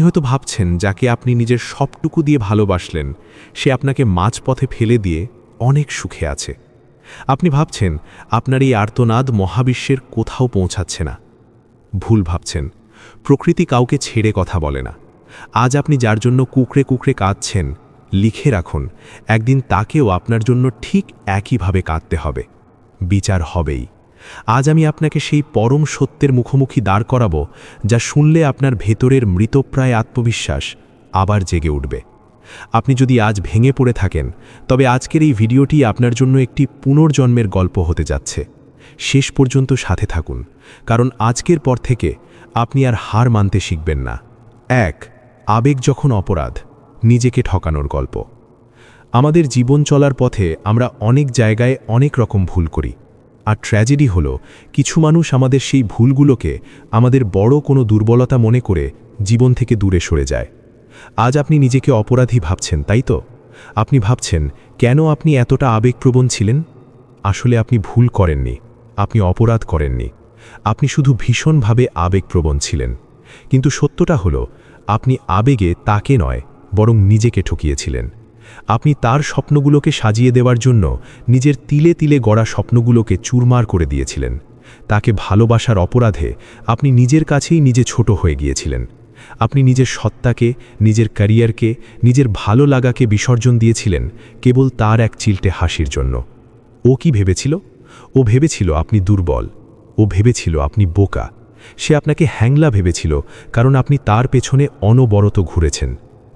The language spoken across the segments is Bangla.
হয়তো ভাবছেন যাকে আপনি নিজের সবটুকু দিয়ে ভালোবাসলেন সে আপনাকে মাঝপথে ফেলে দিয়ে অনেক সুখে আছে। আপনি ভাবছেন আপনার এই আর্তনাদ মহাবিশ্বের কোথাও পৌঁছাচ্ছে না। ভুল ভাবছেন। প্রকৃতি কাউকে ছেড়ে কথা বলে না। আজ আপনি যার জন্য কুকড়ে কুকড়ে কাঁদছেন, লিখে রাখুন একদিন তাকেও আপনার জন্য ঠিক একইভাবে কাঁদতে হবে। বিচার হবেই। আজ আমি আপনাকে সেই পরম সত্যের মুখোমুখি দাঁড় করাবো যা শুনলে আপনার ভেতরের মৃতপ্রায় আত্মবিশ্বাস আবার জেগে উঠবে। আপনি যদি আজ ভেঙে পড়ে থাকেন তবে আজকের এই ভিডিওটি আপনার জন্য একটি পুনর্জন্মের গল্প হতে যাচ্ছে। শেষ পর্যন্ত সাথে থাকুন, কারণ আজকের পর থেকে আপনি আর হার মানতে শিখবেন না। 1. আবেগ যখন অপরাধ, নিজেকে ঠকানোর গল্প। আমাদের জীবন চলার পথে আমরা অনেক জায়গায় অনেক রকম ভুল করি, আর ট্র্যাজেডি হলো কিছু মানুষ আমাদের সেই ভুলগুলোকে আমাদের বড় কোনো দুর্বলতা মনে করে জীবন থেকে দূরে সরে যায়। আজ আপনি নিজেকে অপরাধী ভাবছেন, তাই তো? আপনি ভাবছেন কেন আপনি এতটা আবেগপ্রবণ ছিলেন? আসলে আপনি ভুল করেননি, আপনি অপরাধ করেননি, আপনি শুধু ভীষণভাবে আবেগপ্রবণ ছিলেন। কিন্তু সত্যটা হলো আপনি আবেগে তাকে নয় বরং নিজেকে ঠকিয়েছিলেন। আপনি তার স্বপ্নগুলোকে সাজিয়ে দেওয়ার জন্য নিজের তিলে তিলে গড়া স্বপ্নগুলোকে চুরমার করে দিয়েছিলেন। তাকে ভালোবাসার অপরাধে আপনি নিজের কাছেই নিজে ছোট হয়ে গিয়েছিলেন। আপনি নিজের সত্তাকে, নিজের ক্যারিয়ারকে, নিজের ভালো লাগাকে বিসর্জন দিয়েছিলেন কেবল তার এক চিলটে হাসির জন্য। ও কি ভেবেছিল? ও ভেবেছিল আপনি দুর্বল। ও ভেবেছিল আপনি বোকা। সে আপনাকে হ্যাংলা ভেবেছিল কারণ আপনি তার পেছনে অনবরত ঘুরেছেন।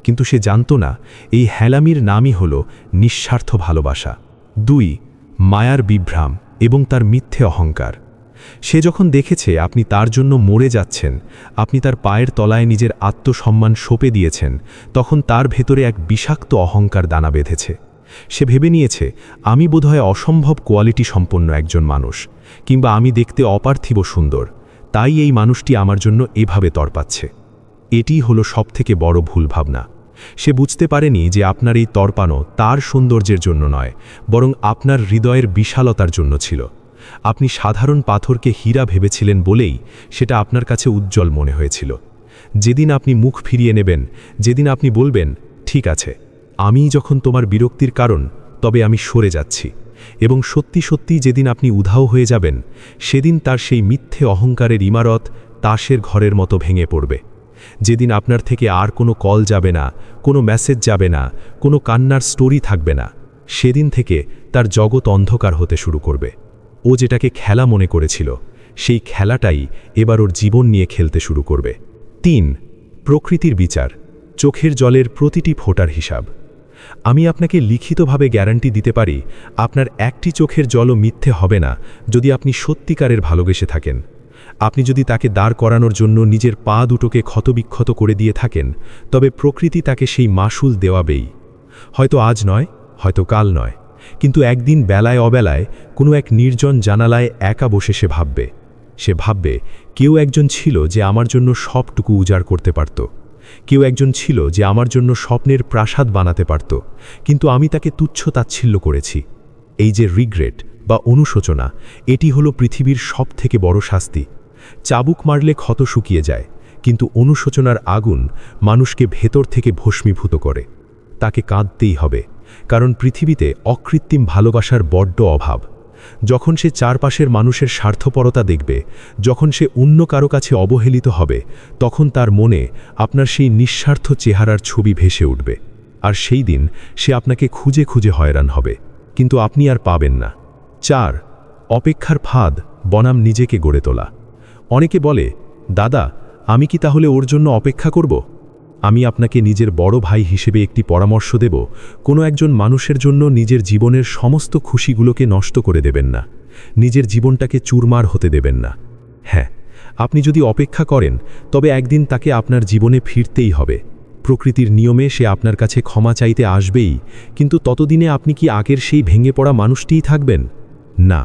কিন্তু সে জানত না এই হেলামির নামই হল নিঃস্বার্থ ভালোবাসা। 2. মায়ার বিভ্রাম এবং তার মিথ্যে অহংকার। সে যখন দেখেছে আপনি তার জন্য মরে যাচ্ছেন, আপনি তার পায়ের তলায় নিজের আত্মসম্মান সঁপে দিয়েছেন, তখন তার ভেতরে এক বিষাক্ত অহংকার দানা বেঁধেছে। সে ভেবে নিয়েছে আমি বোধহয় অসম্ভব কোয়ালিটি সম্পন্ন একজন মানুষ, কিংবা আমি দেখতে অপার্থিব সুন্দর, তাই এই মানুষটি আমার জন্য এভাবে তড়পাচ্ছে। এটিই হলো সবথেকে বড় ভুল ভাবনা। সে বুঝতে পারেনি যে আপনার এই তড়পানো তার সৌন্দর্যের জন্য নয়, বরং আপনার হৃদয়ের বিশালতার জন্য ছিল। আপনি সাধারণ পাথরকে হীরা ভেবেছিলেন বলেই সেটা আপনার কাছে উজ্জ্বল মনে হয়েছিল। যেদিন আপনি মুখ ফিরিয়ে নেবেন, যেদিন আপনি বলবেন ঠিক আছে, আমিই যখন তোমার বিরক্তির কারণ, তবে আমি সরে যাচ্ছি, এবং সত্যি সত্যি যেদিন আপনি উধাও হয়ে যাবেন, সেদিন তার সেই মিথ্যে অহংকারের ইমারত তাসের ঘরের মতো ভেঙে পড়বে। যেদিন আপনার থেকে আর কোনো কল যাবে না, কোনো মেসেজ যাবে না, কোনো কান্নার স্টোরি থাকবে না, সেদিন থেকে তার জগৎ অন্ধকার হতে শুরু করবে। ও যেটাকে খেলা মনে করেছিল, সেই খেলাটাই এবার ওর জীবন নিয়ে খেলতে শুরু করবে। 3. প্রকৃতির বিচার, চোখের জলের প্রতিটি ফোঁটার হিসাব। আমি আপনাকে লিখিতভাবে গ্যারান্টি দিতে পারি আপনার একটি চোখের জলও মিথ্যে হবে না যদি আপনি সত্যিকারের ভালোবেসে থাকেন। আপনি যদি তাকে দাঁড় করানোর জন্য নিজের পা দুটোকে ক্ষতবিক্ষত করে দিয়ে থাকেন, তবে প্রকৃতি তাকে সেই মাসুল দেওয়াবেই। হয়তো আজ নয়, হয়তো কাল নয়, কিন্তু একদিন বেলায় অবেলায় কোনো এক নির্জন জানালায় একা বসে সে ভাববে কেউ একজন ছিল যে আমার জন্য সবটুকু উজাড় করতে পারত। কেউ একজন ছিল যে আমার জন্য স্বপ্নের প্রাসাদ বানাতে পারত, কিন্তু আমি তাকে তুচ্ছ তাচ্ছিল্য করেছি। এই যে রিগ্রেট বা অনুশোচনা, এটি হলো পৃথিবীর সবথেকে বড় শাস্তি। চাবুক মারলে ক্ষত শুকিয়ে যায়, কিন্তু অনুশোচনার আগুন মানুষকে ভেতর থেকে ভস্মীভূত করে। তাকে কাঁদতেই হবে, কারণ পৃথিবীতে অকৃত্রিম ভালোবাসার বড্ড অভাব। যখন সে চারপাশের মানুষের স্বার্থপরতা দেখবে, যখন সে অন্য কারো কাছে অবহেলিত হবে, তখন তার মনে আপনার সেই নিঃস্বার্থ চেহারার ছবি ভেসে উঠবে। আর সেই দিন সে আপনাকে খুঁজে খুঁজে হয়রান হবে, কিন্তু আপনি আর পাবেন না। 4. অপেক্ষার ফাঁদ বনাম নিজেকে গড়ে তোলা। অনেকে বলে, দাদা, আমি কি তাহলে ওর জন্য অপেক্ষা করব? আমি আপনাকে নিজের বড় ভাই হিসেবে একটি পরামর্শ দেব, কোনো একজন মানুষের জন্য নিজের জীবনের সমস্ত খুশিগুলোকে নষ্ট করে দেবেন না, নিজের জীবনটাকে চুরমার হতে দেবেন না। হ্যাঁ, আপনি যদি অপেক্ষা করেন, তবে একদিন তাকে আপনার জীবনে ফিরতেই হবে। প্রকৃতির নিয়মে সে আপনার কাছে ক্ষমা চাইতে আসবেই, কিন্তু ততদিনে আপনি কি আগের সেই ভেঙে পড়া মানুষটিই থাকবেন? না,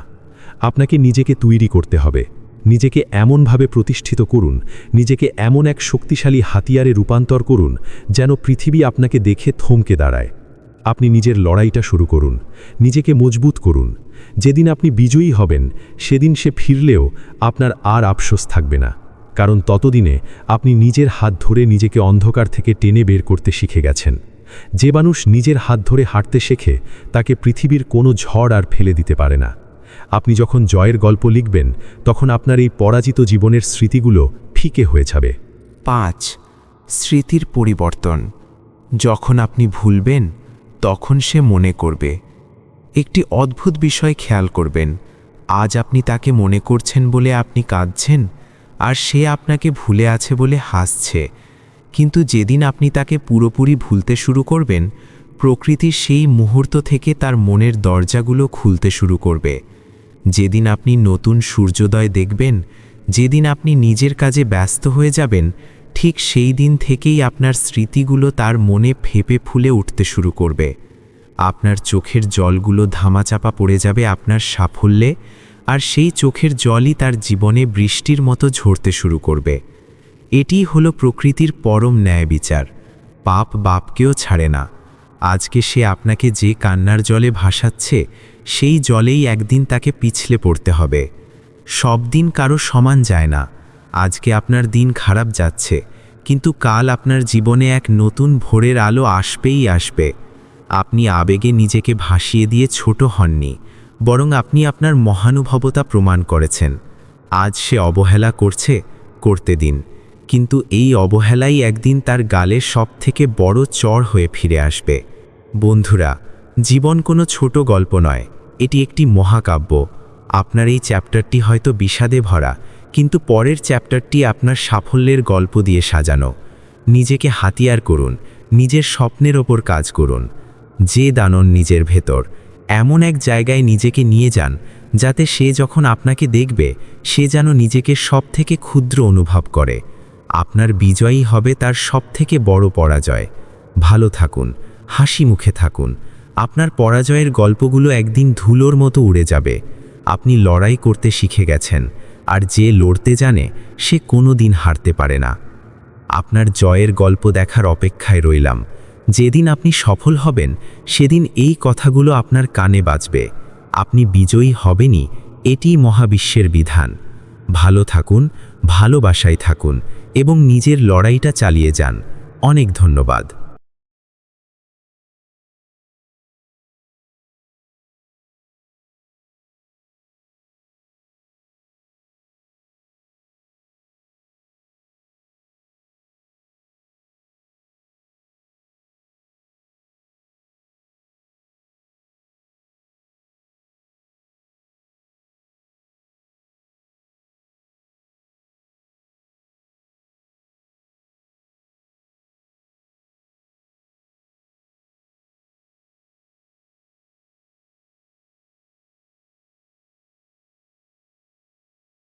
আপনাকে নিজেকে তৈরি করতে হবে। নিজেকে এমনভাবে প্রতিষ্ঠিত করুন, নিজেকে এমন এক শক্তিশালী হাতিয়ারে রূপান্তর করুন যেন পৃথিবী আপনাকে দেখে থমকে দাঁড়ায়। আপনি নিজের লড়াইটা শুরু করুন, নিজেকে মজবুত করুন। যেদিন আপনি বিজয়ী হবেন, সেদিন সে ফিরলেও আপনার আর আফসোস থাকবে না। কারণ ততদিনে আপনি নিজের হাত ধরে নিজেকে অন্ধকার থেকে টেনে বের করতে শিখে গেছেন। যে মানুষ নিজের হাত ধরে হাঁটতে শেখে তাকে পৃথিবীর কোনো ঝড় আর ফেলে দিতে পারে না। আপনি যখন জয়ের গল্প লিখবেন তখন আপনার এই পরাজিত জীবনের স্মৃতিগুলো ফিকে হয়ে যাবে। 5. স্মৃতির পরিবর্তন। যখন আপনি ভুলবেন তখন সে মনে করবে। একটি অদ্ভুত বিষয় খেয়াল করবেন, আজ আপনি তাকে মনে করছেন বলে আপনি কাঁদছেন, আর সে আপনাকে ভুলে আছে বলে হাসছে। কিন্তু যেদিন আপনি তাকে পুরোপুরি ভুলতে শুরু করবেন, প্রকৃতির সেই মুহূর্ত থেকে তার মনের দরজাগুলো খুলতে শুরু করবে। যেদিন আপনি নতুন সূর্যোদয় দেখবেন, যেদিন আপনি নিজের কাজে ব্যস্ত হয়ে যাবেন, ঠিক সেই দিন থেকেই আপনার স্মৃতিগুলো তার মনে ফেঁপে ফুলে উঠতে শুরু করবে। আপনার চোখের জলগুলো ধামাচাপা পড়ে যাবে আপনার সাফল্যে, আর সেই চোখের জলই তার জীবনে বৃষ্টির মতো ঝরতে শুরু করবে। এটিই হলো প্রকৃতির পরম ন্যায় বিচার। পাপ বাপকেও ছাড়ে না। আজকে সে আপনাকে যে কান্নার জলে ভাসাচ্ছে, সেই জলেই একদিন তাকে পিছলে পড়তে হবে। সব দিন কারো সমান যায় না। আজকে আপনার দিন খারাপ যাচ্ছে, কিন্তু কাল আপনার জীবনে এক নতুন ভোরের আলো আসবেই আসবে। আপনি আবেগে নিজেকে ভাসিয়ে দিয়ে ছোট হননি, বরং আপনি আপনার মহানুভবতা প্রমাণ করেছেন। আজ সে অবহেলা করতে দিন, কিন্তু এই অবহেলাই একদিন তার গালে সবথেকে বড় চড় হয়ে ফিরে আসবে। বন্ধুরা, জীবন কোনো ছোট গল্প নয়, এটি একটি মহাকাব্য। আপনার এই চ্যাপ্টারটি হয়তো বিষাদে ভরা, কিন্তু পরের চ্যাপ্টারটি আপনার সাফল্যের গল্প দিয়ে সাজানো। নিজেকে হাতিয়ার করুন, নিজের স্বপ্নের ওপর কাজ করুন। যে দানন নিজের ভেতর, এমন এক জায়গায় নিজেকে নিয়ে যান যাতে সে যখন আপনাকে দেখবে সে যেন নিজেকে সবথেকে ক্ষুদ্র অনুভব করে। আপনার বিজয়ই হবে তার সবথেকে বড় পরাজয়। ভালো থাকুন, হাসি মুখে থাকুন। আপনার পরাজয়ের গল্পগুলো একদিন ধুলোর মতো উড়ে যাবে। আপনি লড়াই করতে শিখে গেছেন, আর যে লড়তে জানে সে কোনো দিন হারতে পারে না। আপনার জয়ের গল্প দেখার অপেক্ষায় রইলাম। যেদিন আপনি সফল হবেন সেদিন এই কথাগুলো আপনার কানে বাজবে। আপনি বিজয়ী হবেনই, এটিই মহাবিশ্বের বিধান। ভালো থাকুন, ভালোবাসায় থাকুন এবং নিজের লড়াইটা চালিয়ে যান। অনেক ধন্যবাদ।